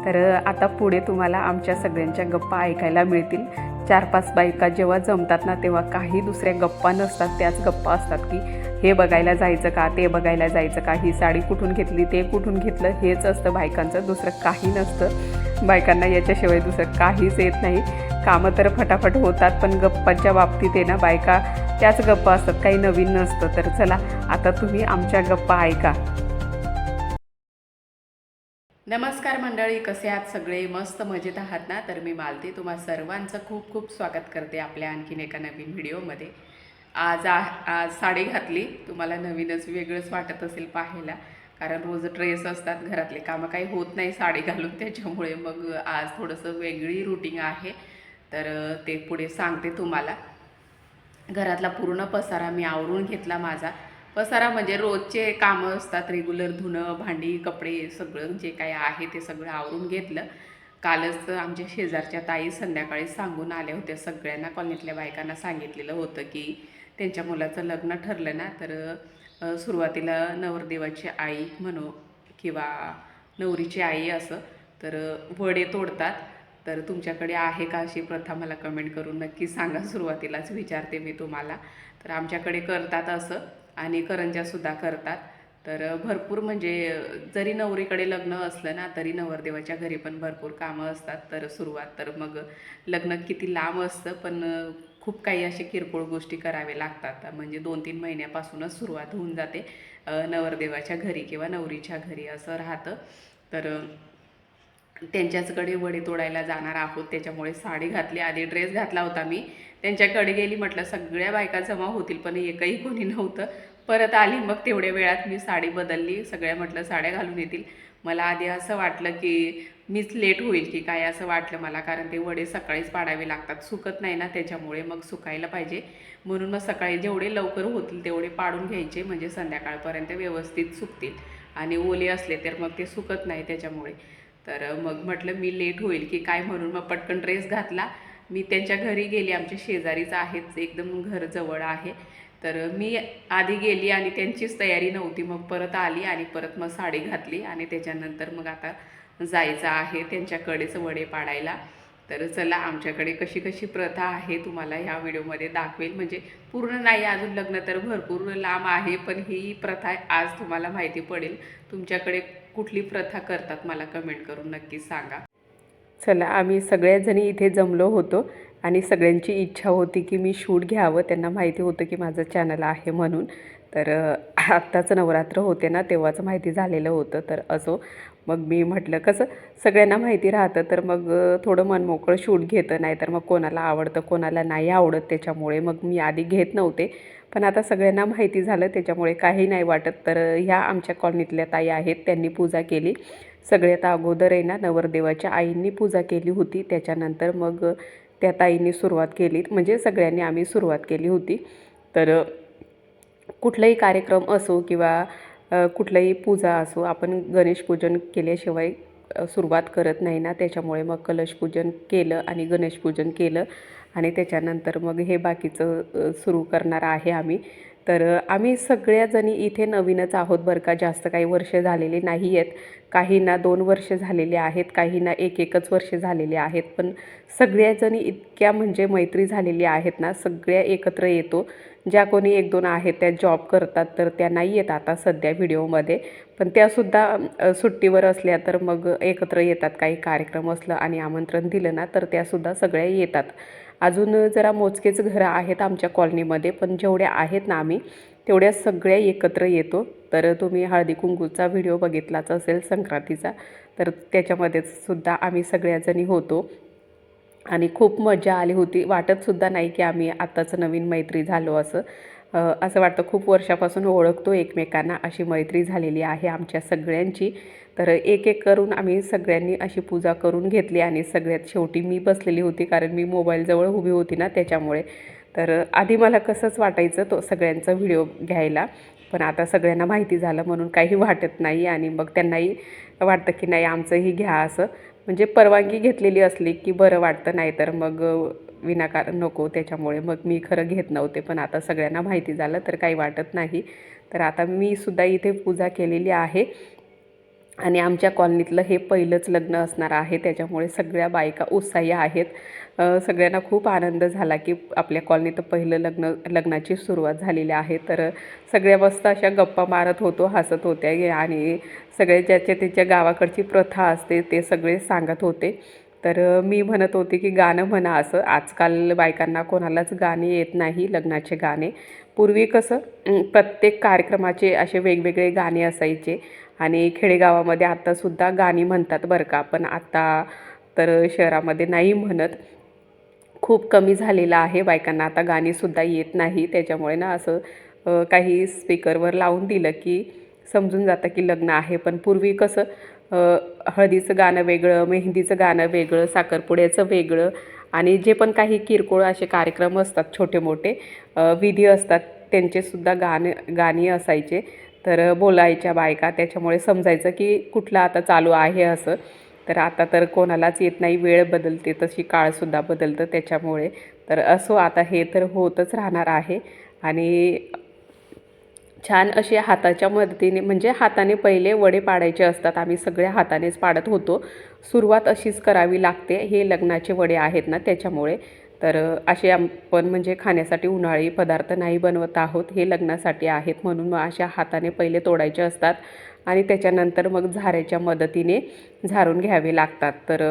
तर आता पुढे तुम्हाला आमच्या सगळ्यांच्या गप्पा ऐकायला मिळतील. 4-5 बायका जेव्हा जमतात ना तेव्हा काही दुसऱ्या गप्पा नसतात, त्याच गप्पा असतात की हे बघायला जायचं का, ते बघायला जायचं का, ही साडी कुठून घेतली, ते कुठून घेतलं, हेच असतं बायकांचं, दुसरं काही नसतं. बायकांना याच्याशिवाय दुसरं काहीच येत नाही. कामं तर फटाफट होतात, पण गप्पांच्या बाबतीत आहे ना बायका त्याच गप्पा असतात, काही नवीन नसतं. तर चला आता तुम्ही आमच्या गप्पा ऐका. नमस्कार मंडळी, कसे आहात सगळे? मस्त मजेत आहात ना? तर मी मालती तुम्हा सर्वांचं खूप खूप स्वागत करते आपल्या आणखीन एका नवीन व्हिडिओमध्ये. आज साडी घातली. तुम्हाला नवीनच वेगळंच वाटत असेल पाहायला, कारण रोज ड्रेस असतात, घरातले कामं काही होत नाही साडी घालून, त्याच्यामुळे मग आज थोडंसं वेगळी रुटीन आहे. तर ते पुढे सांगते तुम्हाला. घरातला पूर्ण पसारा मी आवरून घेतला. माझा पसारा म्हणजे रोजचे कामं असतात, रेग्युलर धुणं, भांडी, कपडे, सगळं जे काही आहे ते सगळं आवरून घेतलं. कालच आमच्या शेजारच्या ताई संध्याकाळी सांगून आल्या होत्या, सगळ्यांना कॉलनीतल्या बायकांना सांगितलेलं होतं की त्यांच्या मुलाचं लग्न ठरलं ना, तर सुरुवातीला नवरदेवाची आई म्हणू किंवा नवरीची आई असं तर वडे तोडतात. तर तुमच्याकडे आहे का अशी प्रथा? मला कमेंट करून नक्की सांगा. सुरुवातीलाच विचारते मी तुम्हाला. तर आमच्याकडे करतात असं, आणि करंज्यासुद्धा करतात. तर भरपूर म्हणजे जरी नवरीकडे लग्न असलं ना तरी नवरदेवाच्या घरी पण भरपूर कामं असतात. तर सुरुवात तर मग लग्न किती लांब असतं, पण खूप काही असे किरकोळ गोष्टी कराव्या लागतात. म्हणजे 2-3 महिन्यापासूनच सुरुवात होऊन जाते नवरदेवाच्या घरी किंवा नवरीच्या घरी असं राहतं. तर त्यांच्याचकडे वडे तोडायला जाणार आहोत, त्याच्यामुळे साडी घातली. आधी ड्रेस घातला होता मी, त्यांच्याकडे गेली, म्हटलं सगळ्या बायका जमा होतील पण एकही कोणी नव्हतं. परत आली, मग तेवढ्या वेळात मी साडी बदलली. सगळ्या म्हटलं साड्या घालून येतील. मला आधी असं वाटलं की मीच लेट होईल की काय, असं वाटलं मला, कारण ते वडे सकाळीच पाडावे लागतात, सुकत नाही ना, त्याच्यामुळे मग सुकायला पाहिजे. म्हणून मग सकाळी जेवढे लवकर होतील तेवढे पाडून घ्यायचे, म्हणजे संध्याकाळपर्यंत व्यवस्थित सुकतील. आणि ओले असले तर मग ते सुकत नाही त्याच्यामुळे. तर मग म्हटलं मी लेट होईल की काय, म्हणून मग पटकन ड्रेस घातला. मी त्यांच्या घरी गेली, आमच्या शेजारीच आहेत, एकदम घर जवळ आहे. तर मी आधी गेली आणि त्यांचीच तयारी नव्हती, मग परत आली आणि परत मग साडी घातली आणि त्याच्यानंतर मग आता जायचं आहे त्यांच्याकडेच वडे पाडायला. तर चला, आमच्याकडे कशी कशी प्रथा आहे तुम्हाला ह्या व्हिडिओमध्ये दाखवेल. म्हणजे पूर्ण नाही अजून, लग्न तर भरपूर लांब आहे, पण ही प्रथा आज तुम्हाला माहिती पडेल. तुमच्याकडे कुठली प्रथा करतात मला कमेंट करून नक्की सांगा. चला, आम्ही सगळ्याजणी इथे जमलो होतो आणि सगळ्यांची इच्छा होती की मी शूट घ्यावं. त्यांना माहिती होतं की माझं चॅनल आहे म्हणून. तर आत्ताच नवरात्र होते ना तेव्हाच माहिती झालेलं होतं. तर असो, मग मी म्हटलं कसं सगळ्यांना माहिती राहतं तर मग थोडं मनमोकळं शूट घेतं, नाही तर मग कोणाला आवडतं कोणाला नाही आवडत, त्याच्यामुळे मग मी आधी घेत नव्हते. पण आता सगळ्यांना माहिती झालं त्याच्यामुळे काही नाही वाटत. तर ह्या आमच्या कॉलनीतल्या ताई आहेत, त्यांनी पूजा केली. सगळ्यात अगोदर आहे ना नवरदेवाच्या आईंनी पूजा केली होती, त्याच्यानंतर मग त्या ताईंनी सुरुवात केली, म्हणजे सगळ्यांनी आम्ही सुरुवात केली होती. तर कुठलाही कार्यक्रम असो किंवा कुठलाही पूजा असो, आपण गणेशपूजन केल्याशिवाय सुरुवात करत नाही ना, त्याच्यामुळे मग कलशपूजन केलं आणि गणेशपूजन केलं आणि त्याच्यानंतर मग हे बाकीचं सुरू करणार आहे आम्ही. तर आम्ही सगळ्याजणी इथे नवीनच आहोत बरं का, जास्त काही वर्ष झालेली नाही आहेत. काहींना 2 वर्ष झालेले आहेत, काहींना 1-1च वर्ष झालेले आहेत, पण सगळ्याजणी इतक्या म्हणजे मैत्री झालेली आहेत ना, सगळ्या एकत्र येतो. ज्या कोणी 1-2 आहेत त्या जॉब करतात, तर त्या नाही येत आता सध्या व्हिडिओमध्ये, पण त्यासुद्धा सुट्टीवर असल्या तर मग एकत्र येतात. काही कार्यक्रम असलं आणि आमंत्रण दिलं ना तर त्यासुद्धा सगळ्या येतात. अजून जरा मोजकेच घरं आहेत आमच्या कॉलनीमध्ये, पण जेवढ्या आहेत ना आम्ही तेवढ्या सगळ्या एकत्र येतो. तर तुम्ही हळदी कुंकूचा व्हिडिओ बघितलाच असेल संक्रांतीचा, तर त्याच्यामध्ये सुद्धा आम्ही सगळ्याजणी होतो आणि खूप मजा आली होती. वाटतसुद्धा नाही की आम्ही आत्ताच नवीन मैत्री झालो असं. असं वाटतं खूप वर्षापासून ओळखतो एकमेकांना, अशी मैत्री झालेली आहे आमच्या सगळ्यांची. तर एक एक करून आम्ही सगळ्यांनी अशी पूजा करून घेतली आणि सगळ्यात शेवटी मी बसलेली होती, कारण मी मोबाईलजवळ उभी होती ना त्याच्यामुळे. तर आधी मला कसंच वाटायचं तो सगळ्यांचा व्हिडिओ घ्यायला, पण आता सगळ्यांना माहिती झालं म्हणून काही वाटत नाही आणि मग त्यांनाही वाटतं की नाही आमचंही घ्या असं. म्हणजे परवानगी घेतलेली असली की बरं वाटतं, नाही तर मग विनाकारण नको, त्याच्यामुळे मग मी खरं घेत नव्हते. पण आता सगळ्यांना माहिती झालं तर काही वाटत नाही. तर आता मी सुद्धा इथे पूजा केलेली आहे आणि आमच्या कॉलनीतलं हे पहिलंच लग्न असणार आहे, त्याच्यामुळे सगळ्या बायका उत्साही आहेत. सगळ्यांना खूप आनंद झाला की आपल्या कॉलनीत पहिलं लग्नाची सुरुवात झालेली आहे. तर सगळ्या मस्त अशा गप्पा मारत होतो, हसत होत्या आणि सगळे ज्याच्या त्याच्या गावाकडची प्रथा असते ते सगळे सांगत होते. तर मी म्हणत होते की गाणं म्हणा असं. आजकाल बायकांना कोणालाच गाणी येत नाही, लग्नाचे गाणे. पूर्वी कसं प्रत्येक कार्यक्रमाचे असे वेगवेगळे गाणे असायचे आणि खेडेगावामध्ये आत्तासुद्धा गाणी म्हणतात बरं का. पण आता तर शहरामध्ये नाही म्हणत. खूप कमी झालेलं आहे, बायकांना आता गाणीसुद्धा येत नाही. त्याच्यामुळे ना असं काही स्पीकरवर लावून दिलं की समजून जातं की लग्न आहे. पण पूर्वी कसं हळदीचं गाणं वेगळं, मेहंदीचं गाणं वेगळं, साखरपुड्याचं वेगळं आणि जे पण काही किरकोळ असे कार्यक्रम असतात, छोटे मोठे विधी असतात, त्यांचेसुद्धा गाणी असायचे. तर बोलायच्या बायका, त्याच्यामुळे समजायचं की कुठलं आता चालू आहे असं. तर आता तर कोणालाच येत नाही, वेळ बदलते तशी काळसुद्धा बदलतं त्याच्यामुळे. तर असो, आता हे तर होतच राहणार आहे. आणि छान असे हाताच्या मदतीने, म्हणजे हाताने पहिले वडे पाडायचे असतात. आम्ही सगळे हातानेच पाडत होतो. सुरुवात अशीच करावी लागते, हे लग्नाचे वडे आहेत ना त्याच्यामुळे. तर असे आपण म्हणजे खाण्यासाठी उन्हाळी पदार्थ नाही बनवत आहोत, हे लग्नासाठी आहेत म्हणून मग अशा हाताने पहिले तोडायचे असतात आणि त्याच्यानंतर मग झाऱ्याच्या मदतीने झारून घ्यावे लागतात. तर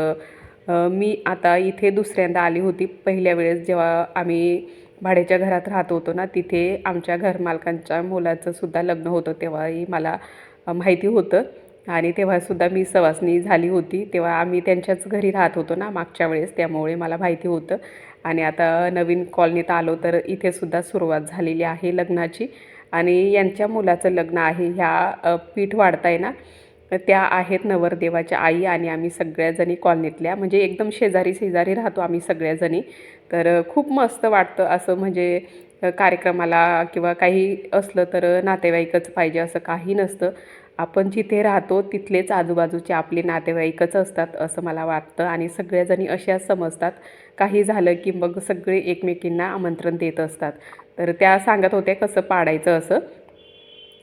मी आता इथे दुसऱ्यांदा आली होती. पहिल्या वेळेस जेव्हा आम्ही भाड्याच्या घरात राहत होतो ना, तिथे आमच्या घरमालकांच्या मुलाचंसुद्धा लग्न होतं, तेव्हाही मला माहिती होतं. आणि तेव्हासुद्धा मी सवासणी झाली होती. तेव्हा आम्ही त्यांच्याच घरी राहत होतो ना मागच्या वेळेस, त्यामुळे मला माहिती होतं. आणि आता नवीन कॉलनीत आलो तर इथेसुद्धा सुरुवात झालेली आहे लग्नाची. आणि यांच्या मुलाचं लग्न आहे. ह्या पीठ वाढताय ना, त्या आहेत नवरदेवाच्या आई आणि आम्ही सगळ्याजणी कॉलनीतल्या, म्हणजे एकदम शेजारी शेजारी राहतो आम्ही सगळ्याजणी. तर खूप मस्त वाटतं असं, म्हणजे कार्यक्रमाला किंवा काही असलं तर नातेवाईकच पाहिजे असं काही नसतं. आपण जिथे राहतो तिथलेच आजूबाजूचे आपले नातेवाईकच असतात असं मला वाटतं. आणि सगळ्याजणी अशाच समजतात, काही झालं की मग सगळे एकमेकींना आमंत्रण देत असतात. तर त्या सांगत होत्या कसं पाडायचं असं.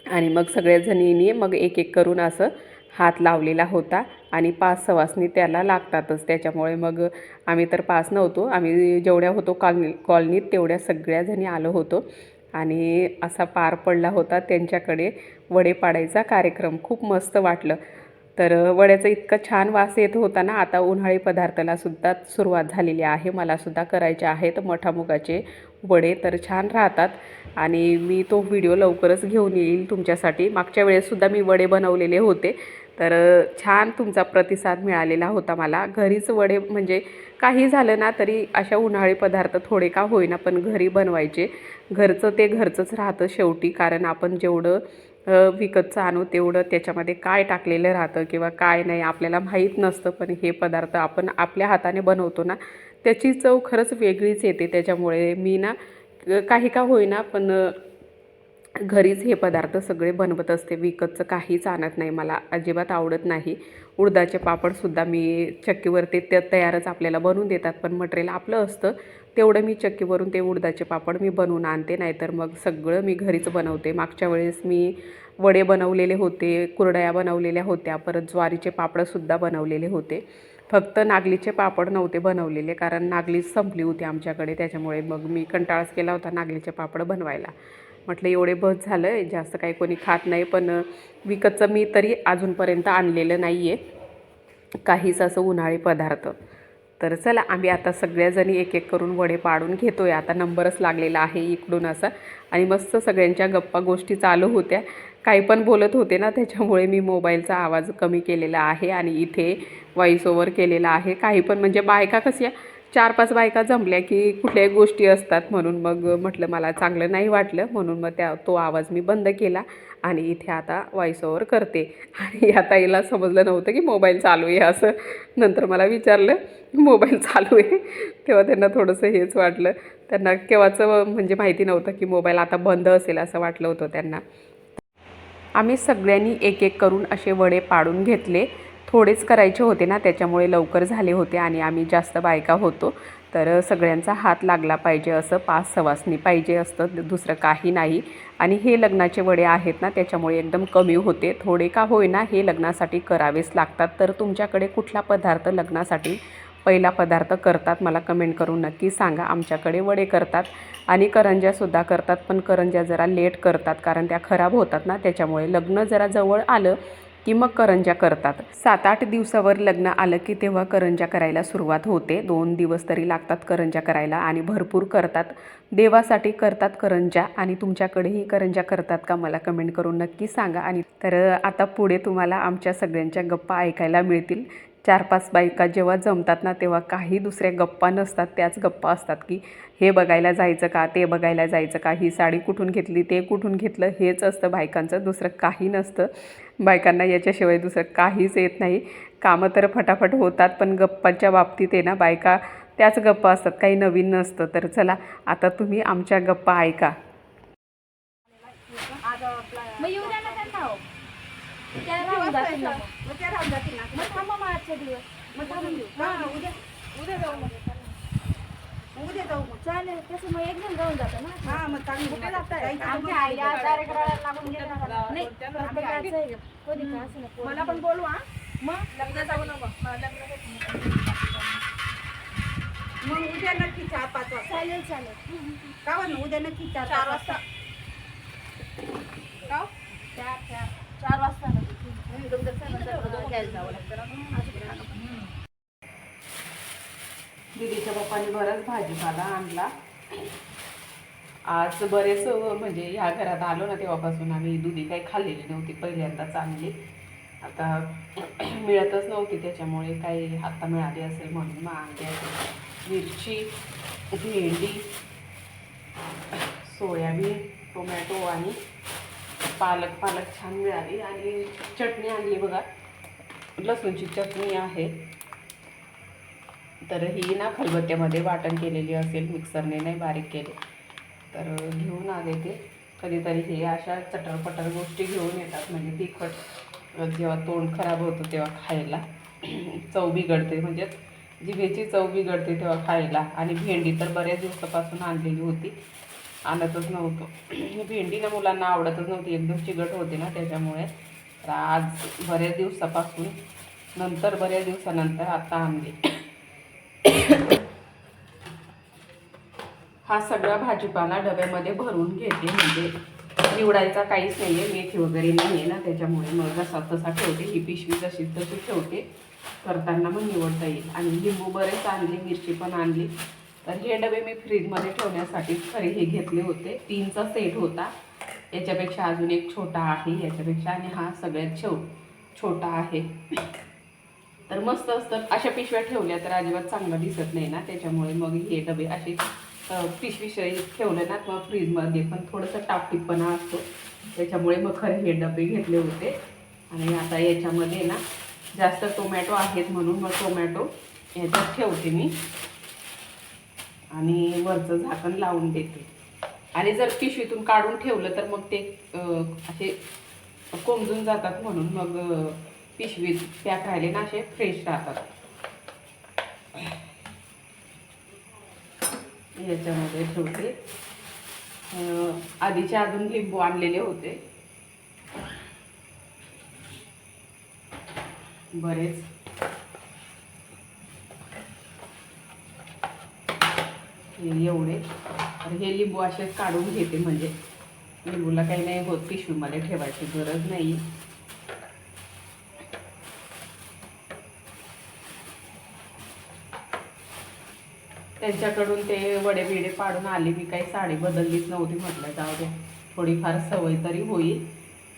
आणि मग सगळ्या जणींनी मग एक एक करून असं हात लावलेला होता आणि 5 सवासणी त्याला लागतातच. त्याच्यामुळे मग आम्ही तर 5 नव्हतो, आम्ही जेवढ्या होतो कॉलनीत तेवढ्या सगळ्या जणी आलो होतो. आणि असा पार पडला होता त्यांच्याकडे वडे पाडायचा कार्यक्रम. खूप मस्त वाटलं. तर वड्याचा इतका छान वास येत होता ना. आता उन्हाळी पदार्थाला सुद्धा सुरुवात झालेली आहे. मलासुद्धा करायचे आहेत मठामुगाचे वडे, तर छान राहतात. आणि मी तो व्हिडिओ लवकरच घेऊन येईल तुमच्यासाठी. मागच्या वेळेससुद्धा मी वडे बनवलेले होते, तर छान तुमचा प्रतिसाद मिळालेला होता मला. घरीच वडे, म्हणजे काही झालं ना तरी अशा उन्हाळी पदार्थ थोडे का होईना पण घरी बनवायचे. घरचं ते घरचंच राहतं शेवटी, कारण आपण जेवढं विकतचं आणू तेवढं त्याच्यामध्ये काय टाकलेलं राहतं किंवा काय नाही आपल्याला माहीत नसतं. पण हे पदार्थ आपण आपल्या हाताने बनवतो ना, त्याची चव खरंच वेगळीच येते. त्याच्यामुळे मी ना काही का होईना पण घरीच हे पदार्थ सगळे बनवत असते. विकतचं काहीच आणत नाही, मला अजिबात आवडत नाही. उडदाचे पापडसुद्धा मी चक्कीवरती ते तयारच आपल्याला बनवून देतात, पण मटेरियल आपलं असतं. तेवढं मी चक्कीवरून ते उडदाचे पापड मी बनवून आणते, नाहीतर मग सगळं मी घरीच बनवते. मागच्या वेळेस मी वडे बनवलेले होते, कुरडया बनवलेल्या होत्या, परत ज्वारीचे पापडसुद्धा बनवलेले होते. फक्त नागलीचे पापड नव्हते बनवलेले, कारण नागलीच संपली होती आमच्याकडे. त्याच्यामुळे मग मी कंटाळाच केला होता नागलीचे पापड बनवायला. म्हटलं एवढे बस झालं आहे, जास्त काही कोणी खात नाही. पण विकतचं मी तरी अजूनपर्यंत आणलेलं नाही आहे काहीच असं उन्हाळी पदार्थ. तर चला, आम्ही आता सगळ्याजणी एक एक करून वडे पाडून घेतो आहे. आता नंबरच लागलेला आहे इकडून असा. आणि मस्त सगळ्यांच्या गप्पा गोष्टी चालू होत्या. काही पण बोलत होते ना, त्याच्यामुळे मी मोबाईलचा आवाज कमी केलेला आहे आणि इथे व्हॉईस ओव्हर केलेला आहे. काही पण म्हणजे बायका कशा 4-5 बायका जमल्या की कुठल्याही गोष्टी असतात, म्हणून मग म्हटलं मला चांगलं नाही वाटलं, म्हणून मग तो आवाज मी बंद केला आणि इथे आता व्हॉईस ओव्हर करते. आणि या ताईला समजलं नव्हतं की मोबाईल चालू आहे असं. नंतर मला विचारलं मोबाईल चालू आहे, तेव्हा त्यांना थोडंसं हेच वाटलं. त्यांना केव्हाचं म्हणजे माहिती नव्हतं की मोबाईल आता बंद असेल असं वाटलं होतं त्यांना. आम्ही सगळ्यांनी एक एक करून असे वडे पाडून घेतले. थोडेच करायचे होते ना, त्याच्यामुळे लवकर झाले होते आणि आम्ही जास्त बायका होतो, तर सगळ्यांचा हात लागला पाहिजे असं 5 सवासणी पाहिजे असतं, दुसरं काही नाही. आणि हे लग्नाचे वडे आहेत ना, त्याच्यामुळे एकदम कमी होते. थोडे का होईना हे लग्नासाठी करावेच लागतात. तर तुमच्याकडे कुठला पदार्थ लग्नासाठी पहिला पदार्थ करतात मला कमेंट करून नक्की सांगा. आमच्याकडे वडे करतात आणि करंज्यासुद्धा करतात, पण करंज्या जरा लेट करतात कारण त्या खराब होतात ना, त्याच्यामुळे लग्न जरा जवळ आलं की मग करंज्या करतात. 7-8 दिवसावर लग्न आलं की तेव्हा करंज्या करायला सुरुवात होते. 2 दिवस तरी लागतात करंज्या करायला आणि भरपूर करतात. देवासाठी करतात करंज्या. आणि तुमच्याकडेही करंज्या करतात का मला कमेंट करून नक्की सांगा. आणि तर आता पुढे तुम्हाला आमच्या सगळ्यांच्या गप्पा ऐकायला मिळतील. 4-5 बायका जेव्हा जमतात ना, तेव्हा काही दुसऱ्या गप्पा नसतात, त्याच गप्पा असतात की हे बघायला जायचं का, ते बघायला जायचं का, ही साडी कुठून घेतली, ते कुठून घेतलं, हेच असतं बायकांचं, दुसरं काही नसतं. बायकांना याच्याशिवाय दुसरं काहीच येत नाही. कामं तर फटाफट होतात, पण गप्पाच्या बाबतीत आहे ना, बायका त्याच गप्पा असतात, काही नवीन नसतं. तर चला आता तुम्ही आमच्या गप्पा ऐका. मग येऊ द्या ना त्यांना हो. त्या राहून जातील ना मग. मग त्या राहून जातील ना. मग थांबा मग आजच्या दिवस. मग थांबून घेऊ. हां उद्या जाऊ मग. उद्या जाऊ मग. चालेल तसं मग एकदम जाऊन जातं ना. हां मग चांगलं कुठे जाताय? आमच्या आईला डायरेक्ट रडायला लागून गेलं. नाही प्रत्येकाचं आहे. कोणी का असं नको. मला पण बोलू हां. मग लग्न जाऊ ना मग. मग उद्या नक्की 4-5 वाजता. चालेल चालेल. का बरं उद्या नक्की 4 वाजता. का? 4 वाजता ना. दीदीच्या बाप्पाने बराच भाजीपाला आणला. आज बरेच म्हणजे ह्या घरात आलो ना तेव्हापासून आम्ही दुधी काही खाल्लेली नव्हती, पहिल्यांदाच आणली. आता मिळतच नव्हती, त्याच्यामुळे काही आता मिळाली असेल म्हणून मग आणली असेल. मिरची, भेंडी, सोयाबीन, टोमॅटो आणि पालक छान मिळाली. आणि चटणी आणली बघा, लसूणची चटणी आहे. तर ही ना खलबत्त्यामध्ये वाटण केलेली असेल, मिक्सरने नाही बारीक केले. तर घेऊन आले ते. कधीतरी हे अशा चटरपटर गोष्टी घेऊन येतात, म्हणजे तिखट जेव्हा तोंड खराब होतं तेव्हा खायला चव बिघडते, म्हणजे जिभेची चव बिघडते तेव्हा खायला. आणि भेंडी तर बऱ्याच दिवसापासून आणलेली होती, आणतच नव्हतो. भेंडी ना मुलांना आवडतच नव्हती, एकदम चिकट होते ना, त्याच्यामुळे तर आज बऱ्याच दिवसानंतर आता आणली. हा सगळा भाजीपाला डब्यामध्ये भरून घेते, म्हणजे निवडायचा काहीच नाही आहे, मेथी वगैरे नाही आहे ना, त्याच्यामुळे मग जसा तसा ठेवते. ही पिशवी तशी ठेवते, करताना मग निवडता येईल. आणि लिंबू बरेच आणले, मिरची पण आणली. तर हे डबे मी फ्रीजमध्ये ठेवण्यासाठी खरे हे घेतले होते. 3चा सेट होता. याच्यापेक्षा अजून एक छोटा आहे याच्यापेक्षा, आणि हा सगळ्यात छोटा आहे. तर मस्त असतं. अशा पिशव्या ठेवल्या तर अजिबात चांगलं दिसत नाही ना, त्याच्यामुळे मग हे डबे असे पिशवी ठेवले ना मग फ्रीजमध्ये पण थोडंसं टापटीपणा असतो, त्याच्यामुळे मग खरं हे डबे घेतले होते. आणि आता याच्यामध्ये ना जास्त टोमॅटो आहेत म्हणून मग टोमॅटो ह्याच्यात ठेवते मी आणि वरचं झाकण लावून देते. आणि जर पिशवीतून काढून ठेवलं तर मग ते असे कोंबून जातात, म्हणून मग पिशवीत पॅक राहिले ना असे फ्रेश राहतात. याच्यामध्ये ठेवते. आधीचे अजून लिंबू आणलेले होते बरेच. एवढे. तर हे लिंबू असेच काढून घेते, म्हणजे लिंबूला काही नाही होत, पिशवीमध्ये ठेवायची गरज नाही. त्यांच्याकडून ते वडे बिडे पाडून आले, मी काही साडी बदललीच नव्हती, म्हटलं जाऊ दे थोडीफार सवय तरी होईल.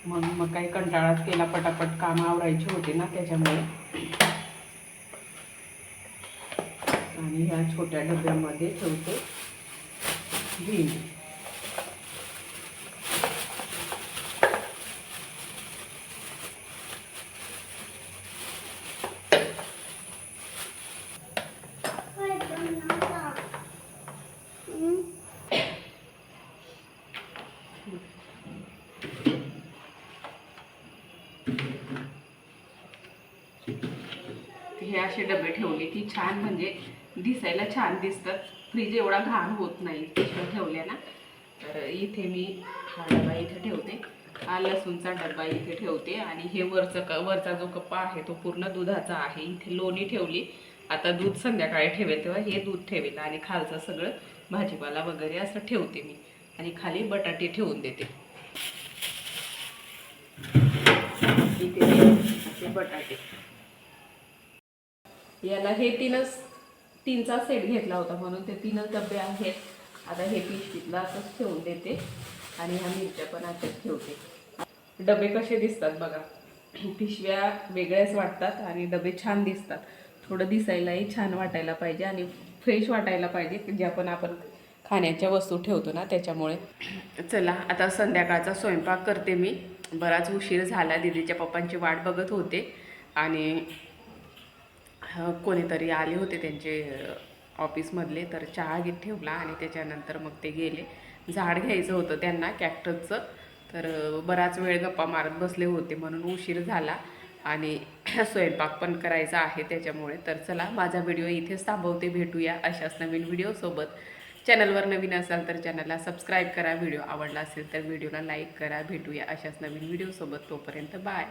मग काही कंटाळाच केला, पटापट कामं आवरायची होती ना, त्याच्यामुळे. आणि ह्या छोट्या डब्यामध्ये ठेवते भेंडी. हे असे डबे ठेवले की छान म्हणजे दिसायला छान दिसतात. फ्रीज एवढा घाण होत नाही पिशव्या ठेवल्या ना. तर इथे मी हा डबा इथे ठेवते, हा लसूणचा डबा इथे ठेवते आणि हे वरचा जो कप्पा आहे तो पूर्ण दुधाचा आहे. इथे लोणी ठेवली, आता दूध संध्याकाळी ठेवेल तेव्हा हे दूध ठेवेल आणि खालचं सगळं भाजीपाला वगैरे असं ठेवते मी आणि खाली बटाटे ठेवून देते. इथे असे बटाटे, याला हे तीनचा सेट घेतला होता म्हणून ते 3च डबे आहेत. आता हे पिशवीतला असंच ठेवून देते आणि ह्या मिरच्या पण अशाच ठेवते. डबे कसे दिसतात बघा, पिशव्या वेगळ्याच वाटतात आणि डबे छान दिसतात. थोडं दिसायलाही छान वाटायला पाहिजे आणि फ्रेश वाटायला पाहिजे ज्या पण आपण खाण्याच्या वस्तू ठेवतो ना त्याच्यामुळे. चला आता संध्याकाळचा स्वयंपाक करते मी. बराच उशीर झाला, दीदीच्या पप्पांची वाट बघत होते आणि कोणीतरी आले होते त्यांचे ऑफिसमधले, तर चहा घेत ठेवला आणि त्याच्यानंतर मग ते गेले. झाड घ्यायचं होतं त्यांना कॅक्टसचं, तर बराच वेळ गप्पा मारत बसले होते म्हणून उशीर झाला आणि स्वयंपाक पण करायचा आहे त्याच्यामुळे. तर चला माझा व्हिडिओ इथेच थांबवते, भेटूया अशाच नवीन व्हिडिओसोबत. चॅनलवर नवीन असाल तर चॅनलला सबस्क्राईब करा, व्हिडिओ आवडला असेल तर व्हिडिओला लाईक करा. भेटूया अशाच नवीन व्हिडिओसोबत, तोपर्यंत बाय.